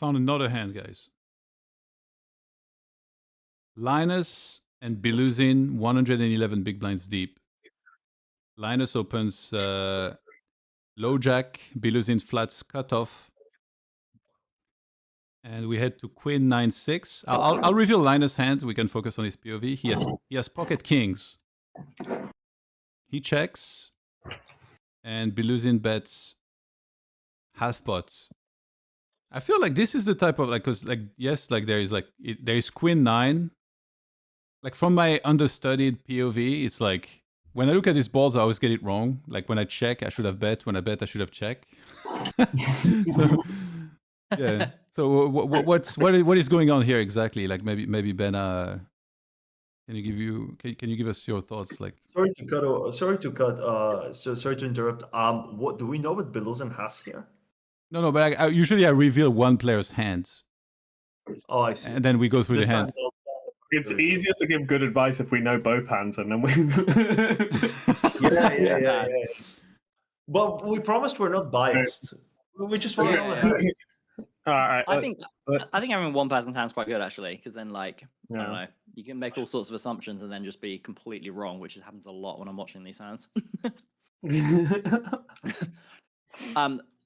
found another hand, guys. Linus and Biluzin, 111 big blinds deep. Linus opens low jack, Biluzin flats cutoff. And we head to Queen 9-6. I'll reveal Linus' hand. We can focus on his POV. He has pocket kings. He checks, and Biluzin bets half pots. I feel like this is the type of because yes, there is Queen 9. Like from my understudied POV, it's like when I look at these balls, I always get it wrong. Like when I check, I should have bet. When I bet, I should have checked. So yeah. So what is going on here exactly? Like maybe Ben, can you give us your thoughts? Like sorry to interrupt. What do we know what Biluzin has here? No, but I usually reveal one player's hands. Oh, I see. And then we go through the hand. It's easier to give good advice if we know both hands, and then we. yeah. But we promised we're not biased. We just want to know the hands. I think having one person's hand's quite good actually, because then I don't know, you can make all sorts of assumptions and then just be completely wrong, which happens a lot when I'm watching these hands.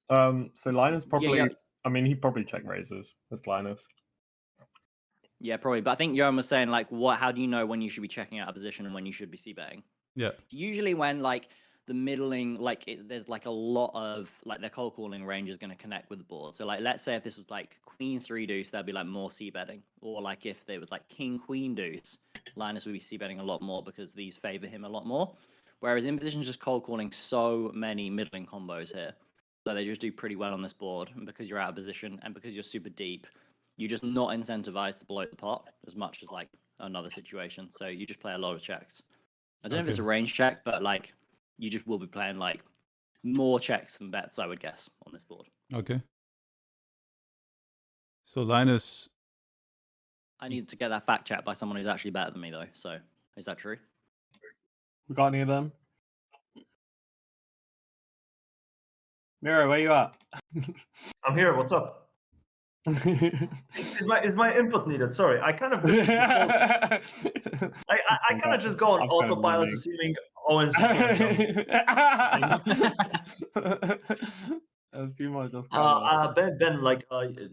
So Linus probably, I mean, he probably check raises. That's Linus. Yeah, probably. But I think Johan was saying how do you know when you should be checking out a position and when you should be c-betting? Yeah. Usually when the middling, there's a lot of their cold calling range is going to connect with the board. So let's say if this was Queen 3 deuce, that'd be more c-betting. Or if there was King Queen deuce, Linus would be c-betting a lot more because these favor him a lot more. Whereas in position just cold calling so many middling combos here. So they just do pretty well on this board. And because you're out of position and because you're super deep, you're just not incentivized to blow the pot as much as another situation. So you just play a lot of checks. I don't know if it's a range check, but you just will be playing more checks than bets, I would guess, on this board. Okay. So Linus, I need to get that fact checked by someone who's actually better than me, though. So is that true? We got any of them? Miro, where you at? I'm here. What's up? Is my input needed? Sorry, I kind of I kind of just go on autopilot, assuming Owen's. Ben,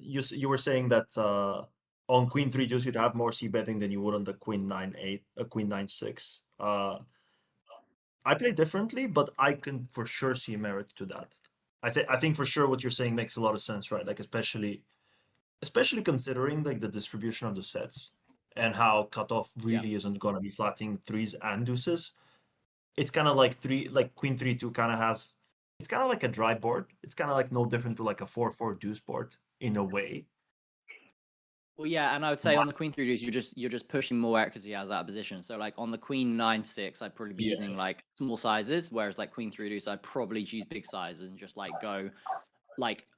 you were saying that on Queen 3 deuce you'd have more c-betting than you would on the Queen 9-8, Queen 9-6. I play differently, but I can for sure see merit to that. I think for sure what you're saying makes a lot of sense, right? Especially considering the distribution of the sets and how cutoff really isn't going to be flatting threes and deuces. It's kind of Queen 3-2 kind of has. It's kind of like a dry board. It's kind of no different to a 4-4 deuce board in a way. Well, yeah, and I would say on the Queen 3 deuce, you're just pushing more accuracy out of that position. So on the Queen 9-6, I'd probably be using small sizes, whereas Queen 3 deuce, I'd probably choose big sizes and just go.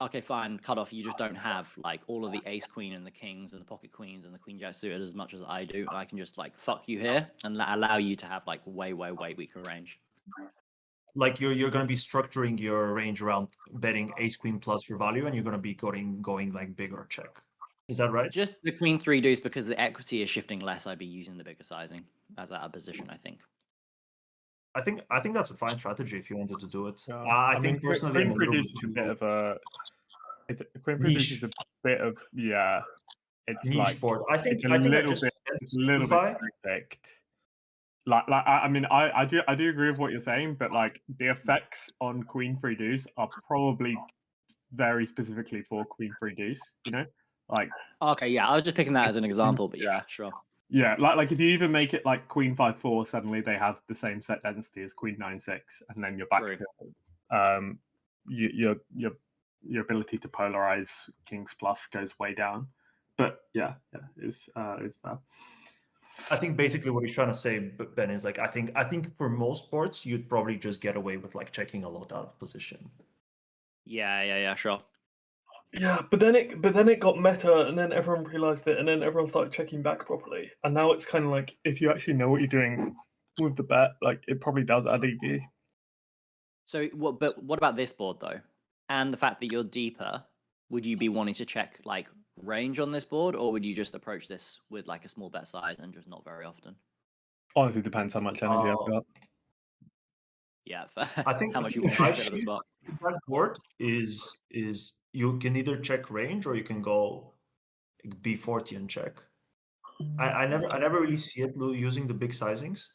Okay, fine, cut off. You just don't have all of the ace queen and the kings and the pocket queens and the queen jack suited as much as I do, and I can just fuck you here and allow you to have way weaker range. You're going to be structuring your range around betting ace queen plus for value, and you're going to be going bigger check. Is that right? Just the Queen 3 deuce, because the equity is shifting less. I'd be using the bigger sizing as out of position, I think. I think that's a fine strategy if you wanted to do it. I think personally, Queen 3 deuce is a bit of a. Queen 3 deuce is a bit of It's niche board. I think it's a little bit perfect. I mean, I do agree with what you're saying, but the effects on Queen 3 deuce are probably very specifically for Queen 3 deuce. You know, Okay, yeah, I was just picking that as an example, but yeah, sure. Yeah, if you even make it Queen 5-4, suddenly they have the same set density as Queen 9-6, and then you're back to your ability to polarize Kings Plus goes way down. But yeah, it's fair. I think basically what he's trying to say, Ben, is I think for most boards you'd probably just get away with checking a lot out of position. Yeah, sure. Yeah, but then it got meta, and then everyone realized it, and then everyone started checking back properly. And now it's kind of if you actually know what you're doing with the bet, it probably does add EV. So what about this board though, and the fact that you're deeper? would you be wanting to check like range on this board, or would you just approach this with like a small bet size and just not very often? Honestly, depends how much energy I've got. Yeah, I think how much you want to sit at the spot. that board is you can either check range or you can go B40 and check. I never really see it using the big sizings.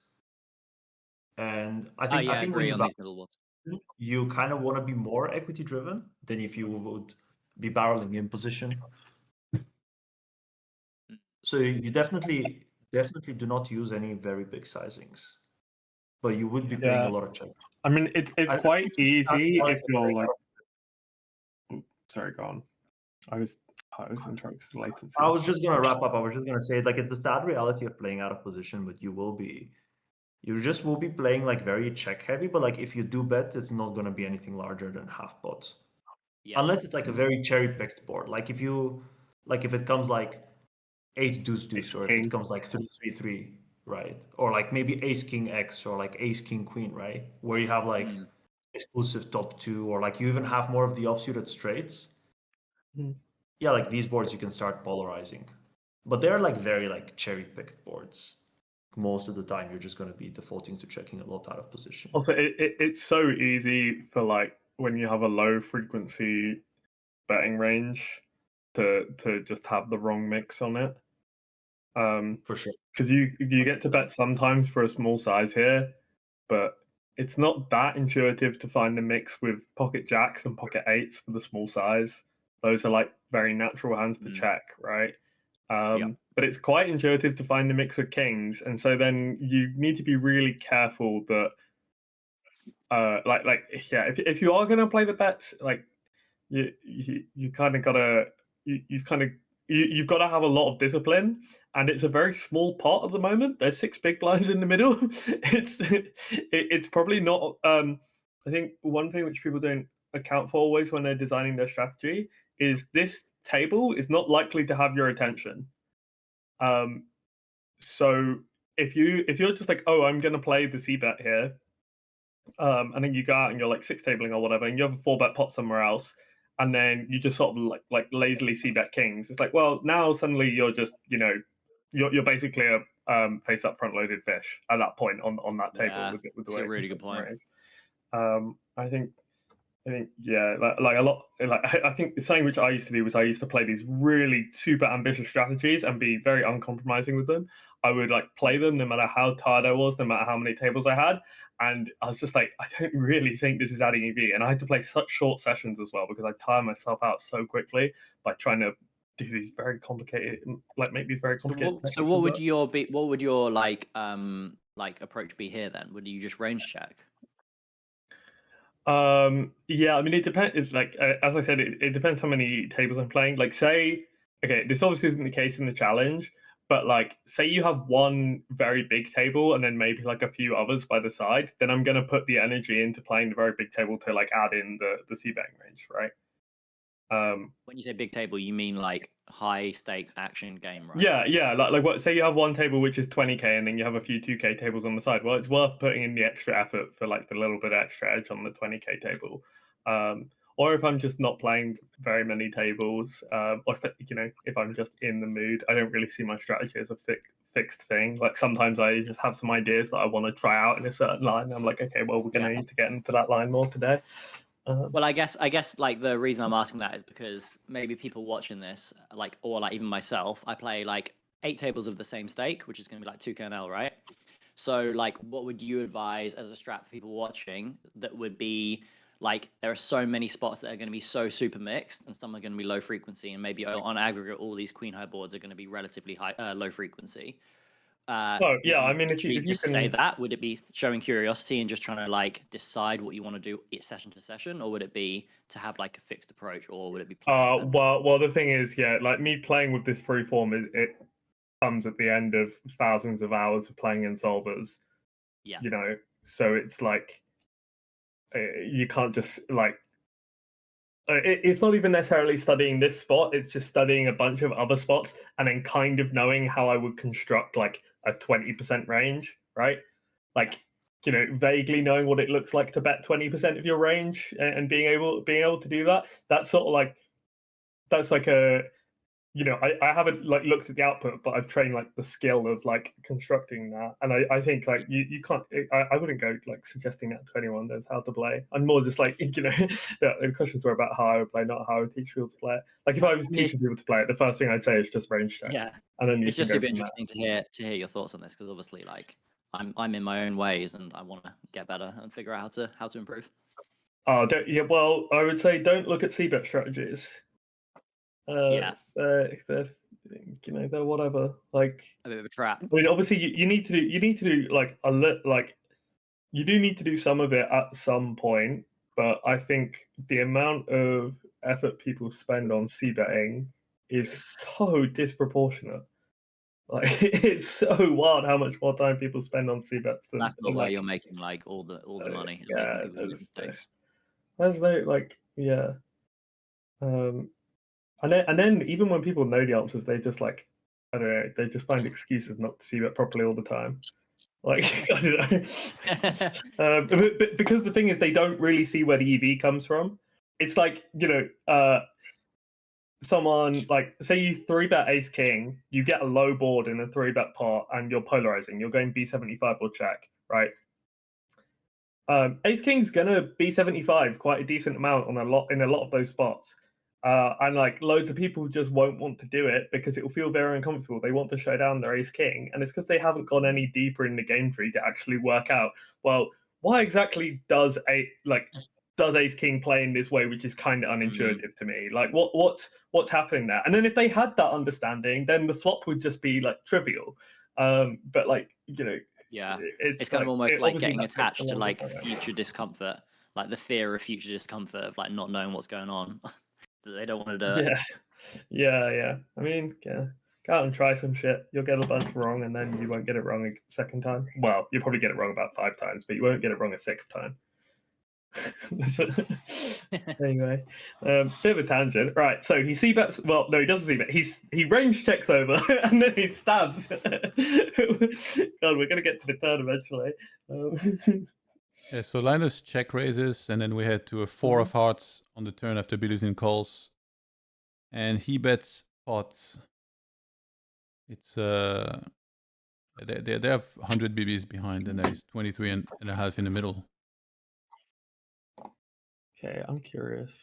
And I think I when agree you on these middle boards. you kind of want to be more equity driven than if you would be barreling in position. So you definitely do not use any very big sizings, but you would be playing a lot of check. I mean, it's quite easy if you're like. Sorry, go on. I was interrupted because the latency. I was just gonna wrap up. I was just gonna say, like, it's the sad reality of playing out of position, but you just will be playing like very check heavy. But like, if you do bet, it's not gonna be anything larger than half pot, unless it's like a very cherry picked board. Like if it comes like 8 deuce deuce, or if it comes like 3-3-3, right? Or like maybe ace king X, or like ace king queen, right? Where you have like exclusive top 2, or like you even have more of the offsuited straights. Yeah, like these boards you can start polarizing, but they're like very like cherry picked boards. Most of the time you're just going to be defaulting to checking a lot out of position. Also, it's so easy for like when you have a low frequency betting range to just have the wrong mix on it. For sure, because you get to bet sometimes for a small size here, but it's not that intuitive to find the mix with pocket jacks and pocket 8s for the small size. Those are like very natural hands to check, right? But it's quite intuitive to find the mix with kings, and so then you need to be really careful that, if you are going to play the bets, like you kind of gotta you've got to have a lot of discipline, and it's a very small pot at the moment. There's 6 big blinds in the middle. It's probably not. I think one thing which people don't account for always when they're designing their strategy is this table is not likely to have your attention. So if you're just like, oh, I'm going to play the C bet here, and then you go out and you're like 6 tabling or whatever, and you have a 4-bet pot somewhere else, and then you just sort of like lazily c-bet kings. It's like, well, now suddenly you're just, you're basically a face up front loaded fish at that point on that table with the way. It's a really good point. I think like a lot. Like I think something which I used to do was I used to play these really super ambitious strategies and be very uncompromising with them. I would like play them no matter how tired I was, no matter how many tables I had, and I was just like, I don't really think this is adding EV. And I had to play such short sessions as well because I tire myself out so quickly by trying to do these very complicated, like make these very complicated. So what would your like approach be here then? Would you just range check? Yeah, I mean, it depends. It's like, as I said, it depends how many tables I'm playing. Like, say, okay, this obviously isn't the case in the challenge, but like, say you have one very big table and then maybe like a few others by the side, then I'm going to put the energy into playing the very big table to like add in the c-betting range, right? When you say big table, you mean like high stakes action game, right? Yeah. Like what? Say you have one table which is 20k, and then you have a few 2k tables on the side. Well, it's worth putting in the extra effort for like the little bit extra edge on the 20k table. Or if I'm just not playing very many tables, or if I'm just in the mood, I don't really see my strategy as a fixed thing. Like sometimes I just have some ideas that I want to try out in a certain line. And I'm like, okay, well, we're going to need to get into that line more today. Well, I guess like the reason I'm asking that is because maybe people watching this, like, or like even myself, I play like 8 tables of the same stake, which is going to be like 2 KNL, right? So like, what would you advise as a strat for people watching that would be like, there are so many spots that are going to be so super mixed, and some are going to be low frequency, and maybe on aggregate, all these queen high boards are going to be relatively high, low frequency. Yeah, I mean, if you just can say that, would it be showing curiosity and just trying to like decide what you want to do session to session, or would it be to have like a fixed approach, or would it be? Well, the thing is, like me playing with this free form, it comes at the end of thousands of hours of playing in solvers. Yeah, so it's like you can't just like. It's not even necessarily studying this spot. It's just studying a bunch of other spots and then kind of knowing how I would construct like a 20% range, right? Like, vaguely knowing what it looks like to bet 20% of your range and being able to do that. That's sort of like that's like a, you know, I haven't like looked at the output, but I've trained like the skill of like constructing that, and I think like you can't. I wouldn't go like suggesting that to anyone. That's how to play. I'm more just like, you know, the questions were about how I would play, not how I would teach people to play it. Like if I was teaching people to play it, the first thing I'd say is just range check. Yeah, and then it's just super interesting to hear your thoughts on this, because obviously like I'm in my own ways and I want to get better and figure out how to improve. Oh, yeah. Well, I would say don't look at c-bet strategies. Yeah, they're you know, they're whatever. Like a bit of a trap. I mean, obviously you need to do like you do need to do some of it at some point, but I think the amount of effort people spend on c-betting is so disproportionate. Like it's so wild how much more time people spend on c-bets than That's not why like, you're making like all the money and yeah, making people lose mistakes. there's no like, yeah. And then even when people know the answers, they just like, I don't know, they just find excuses not to see that properly all the time. Like I don't know, but because the thing is, they don't really see where the EV comes from. It's like, you know, someone like, say you 3-bet ace king, you get a low board in a 3-bet pot, and you're polarizing. You're going b75 or check, right? Ace king's gonna b75 quite a decent amount in a lot of those spots. And like loads of people just won't want to do it because it will feel very uncomfortable. They want to show down their ace king, and it's because they haven't gone any deeper in the game tree to actually work out, well, why exactly does ace king play in this way, which is kind of unintuitive to me. Like what's happening there? And then if they had that understanding, then the flop would just be like trivial. But like, you know, yeah, it's like, kind of almost like obviously getting that takes attached a to lot of like time. future discomfort, like the fear of future discomfort of like not knowing what's going on. That they don't want to do it. Yeah. I mean, yeah, go out and try some shit. You'll get a bunch wrong, and then you won't get it wrong a second time. Well, you'll probably get it wrong about 5 times, but you won't get it wrong a 6th time. Anyway, bit of a tangent, right? So he c-bets. Well, no, he doesn't c-bet. He range checks over and then he stabs. God, we're gonna get to the turn eventually. Yeah, so Linus check raises, and then we head to a 4 of hearts on the turn after Biluzin calls, and he bets pots. It's they have 100 BBs behind, and there is 23 and a half in the middle. Okay, I'm curious.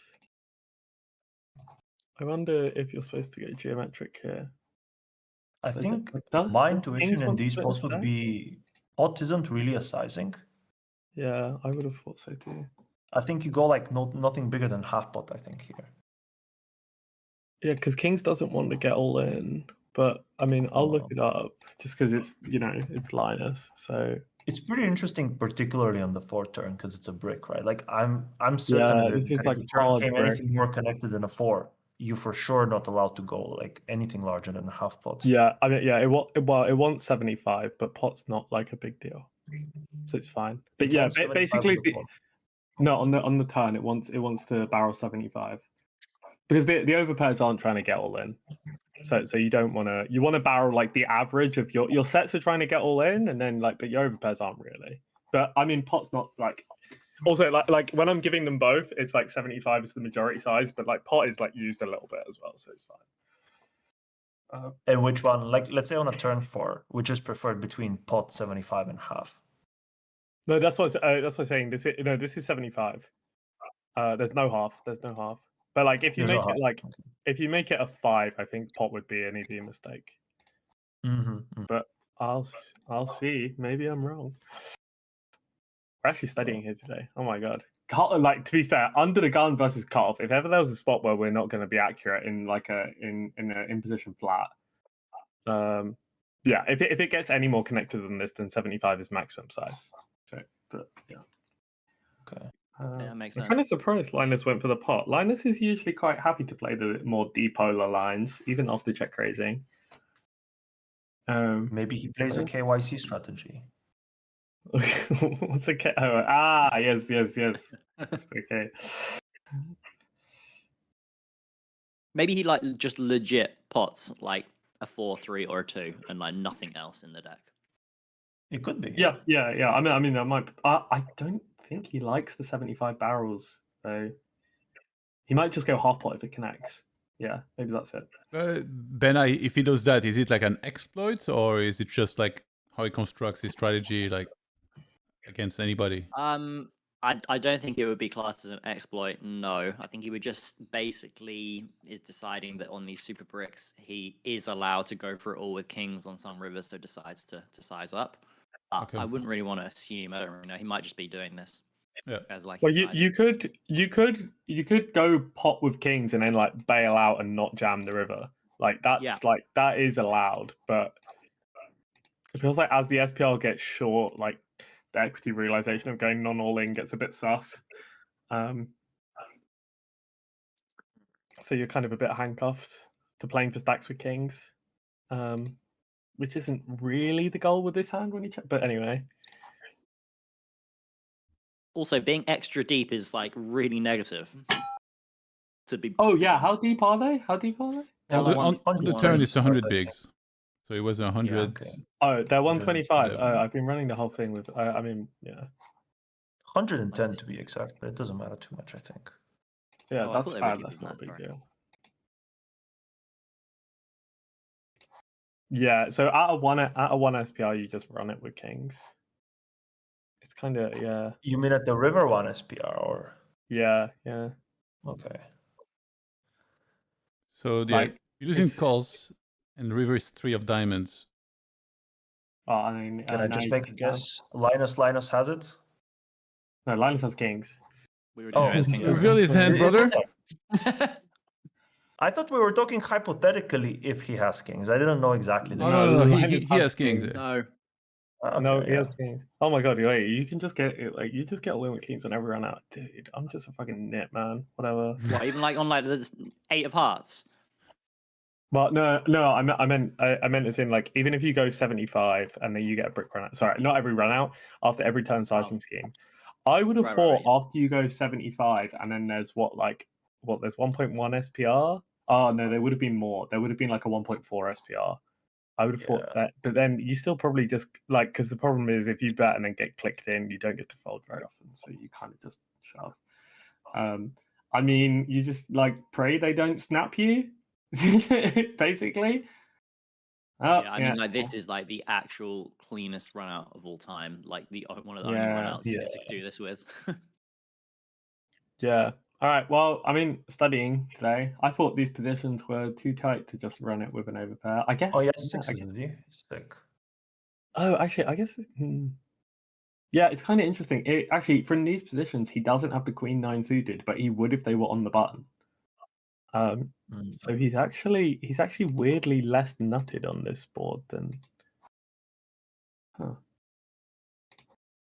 I wonder if you're supposed to go geometric here. I think Does my Kings intuition in want to these split pots the would stack? be pot isn't really a sizing. Yeah, I would have thought so too. I think you go like nothing bigger than half pot, I think, here. Yeah, because Kings doesn't want to get all in, but I mean, I'll look it up just because it's, you know, it's Linus. So it's pretty interesting, particularly on the 4th turn, because it's a brick, right? Like I'm certain yeah, that this is if like the turn hard came brick. anything more connected than a 4, you for sure not allowed to go like anything larger than a half pot. Yeah, I mean, yeah, it wants 75, but pot's not like a big deal, so it's fine. But yeah, basically, no, on the turn, it wants to barrel 75 because the overpairs aren't trying to get all in. So you don't want to. You want to barrel like the average of your sets are trying to get all in, and then like, but your overpairs aren't really. But I mean, pot's not like. Also, like when I'm giving them both, it's like 75 is the majority size, but like pot is like used a little bit as well, so it's fine. And which one? Like, let's say on a turn 4, which is preferred between pot 75 and half? No, that's what I'm saying. This is 75. There's no half. But like if you There's make no it like half. if you make it a 5, I think pot would be an easy mistake. But I'll see. Maybe I'm wrong. We're actually studying here today. Oh my god. Like, to be fair, under the gun versus cutoff, if ever there was a spot where we're not going to be accurate in like in position flat, yeah, if it gets any more connected than this, then 75 is maximum size. So, but yeah. Okay. Yeah, that makes sense. I'm kind of surprised Linus went for the pot. Linus is usually quite happy to play the more dipolar lines, even after check raising. Maybe he plays a KYC strategy. What's a K? Oh, yes. Okay. Maybe he like just legit pots like a 4-3 or a 2 and like nothing else in the deck. It could be. Yeah. I mean, that might. I don't think he likes the 75 barrels though. He might just go half pot if it connects. Yeah, maybe that's it. Ben, if he does that, is it like an exploit, or is it just like how he constructs his strategy, like against anybody? I don't think it would be classed as an exploit. No, I think he would just basically is deciding that on these super bricks he is allowed to go for it all with kings on some rivers, so decides to size up. Okay. I wouldn't really want to assume. I don't really know. He might just be doing this. Yeah. As like. Well, you could go pot with kings and then like bail out and not jam the river. Like that's like that is allowed, but it feels like as the SPL gets short, like the equity realization of going non-all-in gets a bit sus. So you're kind of a bit handcuffed to playing for stacks with kings, which isn't really the goal with this hand when you check. But anyway. Also, being extra deep is like really negative. To be. Oh yeah, how deep are they? How deep are they? On the turn, it's 100 bigs. So it was 100. Yeah, okay. Oh, they're 125. Yeah. Oh, I've been running the whole thing with. I mean, yeah. 110 to be exact, but it doesn't matter too much, I think. Yeah, Oh, that's bad. That's not a big deal. Yeah, so out of one SPR, you just run it with kings. It's kind of yeah. You mean at the river one SPR or? Yeah. Okay. So Like, you're losing calls, and river is 3 of diamonds. I mean, Can I just make a guess? Linus has it. No, Linus has kings. Reveal his hand, brother. I thought we were talking hypothetically if he has kings. I didn't know exactly. No. He has kings. No. Okay, no, he has kings. Oh my god, wait, you can just get like you just get a limit kings on every run out. Dude, I'm just a fucking nit, man. Whatever. What, even like on like the 8 of hearts? Well, no, I meant as in like even if you go 75 and then you get a brick run out. Sorry, not every run out, after every turn sizing scheme. I would have thought after you go 75 and then there's there's 1.1 SPR. Oh no, there would have been more. There would have been like a 1.4 SPR. I would have thought that, but then you still probably just like, because the problem is if you bet and then get clicked in, you don't get to fold very often, so you kind of just shove. I mean, you just like pray they don't snap you, basically. I mean, like this is like the actual cleanest run out of all time. Like one of the only run outs to do this with. Yeah. All right. Well, I mean, studying today, I thought these positions were too tight to just run it with an overpair. I guess. Oh yeah, 6 stick. Oh, actually, I guess. Yeah, it's kind of interesting. Actually, from these positions, he doesn't have the queen 9 suited, but he would if they were on the button. So he's actually weirdly less nutted on this board than. It's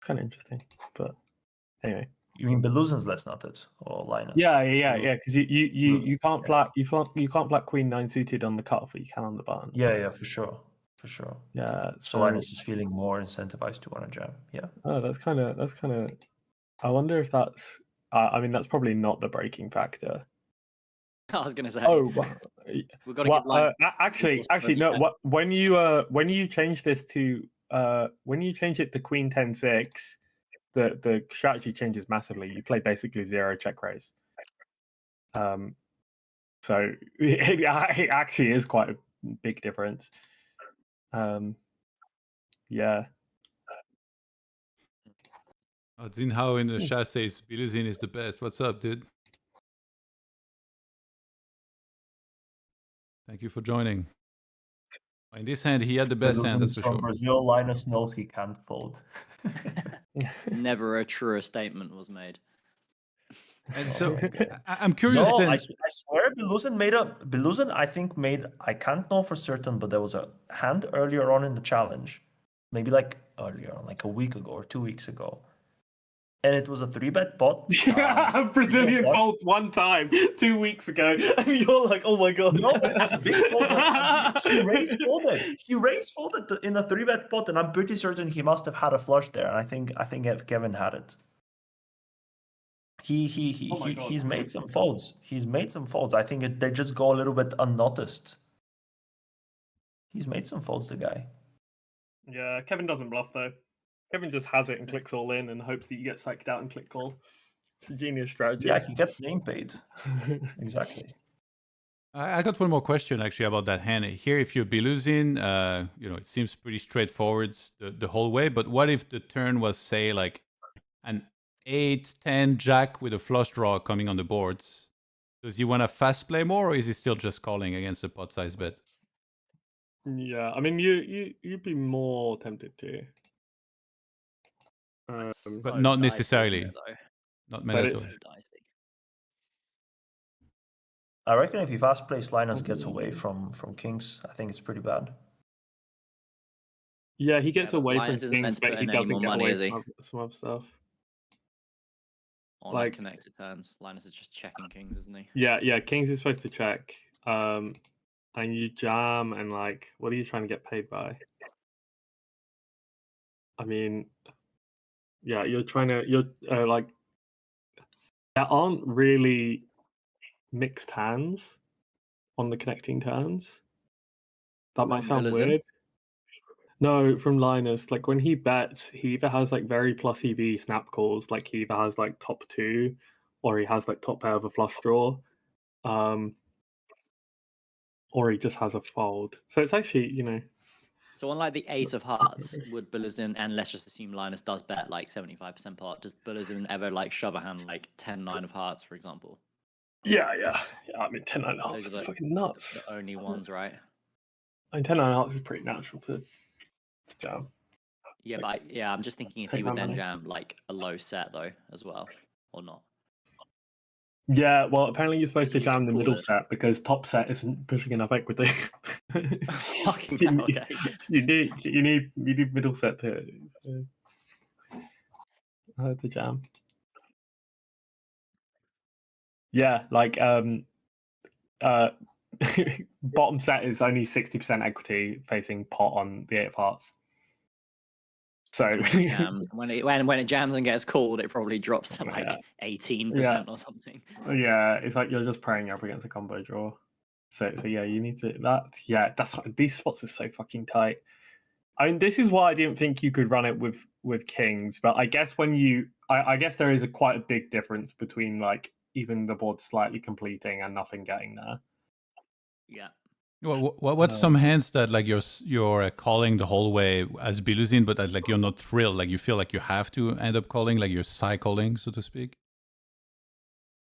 kind of interesting, but anyway. You mean Biluzin's less nutted or Linus? Yeah. Because you can't black queen 9 suited on the cutoff, but you can on the button. Yeah, for sure. Yeah. So Linus is feeling more incentivized to want to jam. Yeah. Oh, that's kind of. I wonder if that's. I mean, that's probably not the breaking factor. I was gonna say. Oh, we've got to give Linus. Actually, no. What when you change this to when you change it to queen 10-6. The strategy changes massively. You play basically 0 check raise. So it actually is quite a big difference. Yeah. Zinhao in the chat says Biluzin is the best. What's up, dude? Thank you for joining. In this hand, he had the best hand, that's for sure. Brazil, Linus knows he can't fold. Never a truer statement was made. And so I'm curious. No, then... I swear Biluzin I think made, I can't know for certain, but there was a hand earlier on in the challenge, maybe like earlier on, like a week ago or 2 weeks ago. And it was a 3-bet pot. Brazilian folds one time 2 weeks ago, and you're like, "Oh my god!" No, it was a big fold. He raised folded in a 3-bet pot, and I'm pretty certain he must have had a flush there. And I think Kevin had it. He's made some folds. I think they just go a little bit unnoticed. He's made some folds, the guy. Yeah, Kevin doesn't bluff though. Kevin just has it and clicks all in and hopes that you get psyched out and click call. It's a genius strategy. Yeah, he gets name paid. Exactly. I got one more question actually about that hand here. If you're Biluzin, it seems pretty straightforward the whole way. But what if the turn was, say, like an 8-10 jack with a flush draw coming on the boards? Does he want to fast play more, or is he still just calling against a pot size bet? Yeah, I mean, you'd be more tempted to, but not dicey, necessarily. isn't it, though? Not But mandatory. So dicey. I reckon if he fast plays, Linus gets away from kings. I think it's pretty bad. Yeah, he gets but away from Linus isn't meant kings, to put but he in any doesn't more get money, away is he? from some other stuff. On like connected turns, Linus is just checking kings, isn't he? Yeah, kings is supposed to check. And you jam, and like, what are you trying to get paid by? I mean, yeah, you're like, there aren't really mixed hands on the connecting turns. That might sound Biluzin? weird. No, from Linus. Like when he bets, he either has like very plus EV snap calls, like he either has like top 2, or he has like top pair of a flush draw, or he just has a fold. So it's actually, So on like the 8 of hearts, would Biluzin, and let's just assume Linus does bet like 75% pot, does Biluzin ever like shove a hand like 10-9 of hearts, for example? Yeah. I mean, 10-9 hearts is Those are fucking nuts. The only ones, right? I mean, 10-9 hearts is pretty natural to jam. Yeah, but I'm just thinking if he would then jam like a low set though as well, or not. Yeah, well, apparently you're supposed to You jam the call middle it. set because top set isn't pushing enough equity. Fucking hell, okay. You need middle set to jam. Yeah, like bottom set is only 60% equity facing pot on the 8 of hearts. So when it jams and gets called, it probably drops to like 18% or something. Yeah, it's like you're just praying up against a combo draw. So yeah, you need to these spots are so fucking tight. I mean, this is why I didn't think you could run it with kings, but I guess I guess there is quite a big difference between like even the board slightly completing and nothing getting there. Yeah. Well, what's some hands that like you're calling the whole way as Biluzin, but like you're not thrilled, like you feel like you have to end up calling, like you're cycling, so to speak?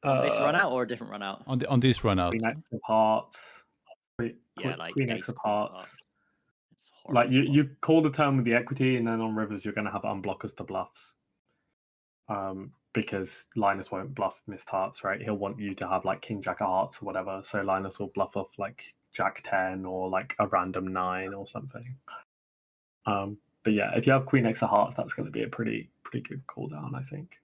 On this run out or a different run out? On this run out. Queen X of hearts. Like Queen X of hearts. It's horrible. Like you call the turn with the equity, and then on rivers you're going to have unblockers to bluffs. Because Linus won't bluff missed hearts, right? He'll want you to have like King Jack of hearts or whatever. So Linus will bluff off like Jack 10 or like a random 9 or something. But yeah, if you have Queen X of hearts, that's going to be a pretty good cooldown, I think.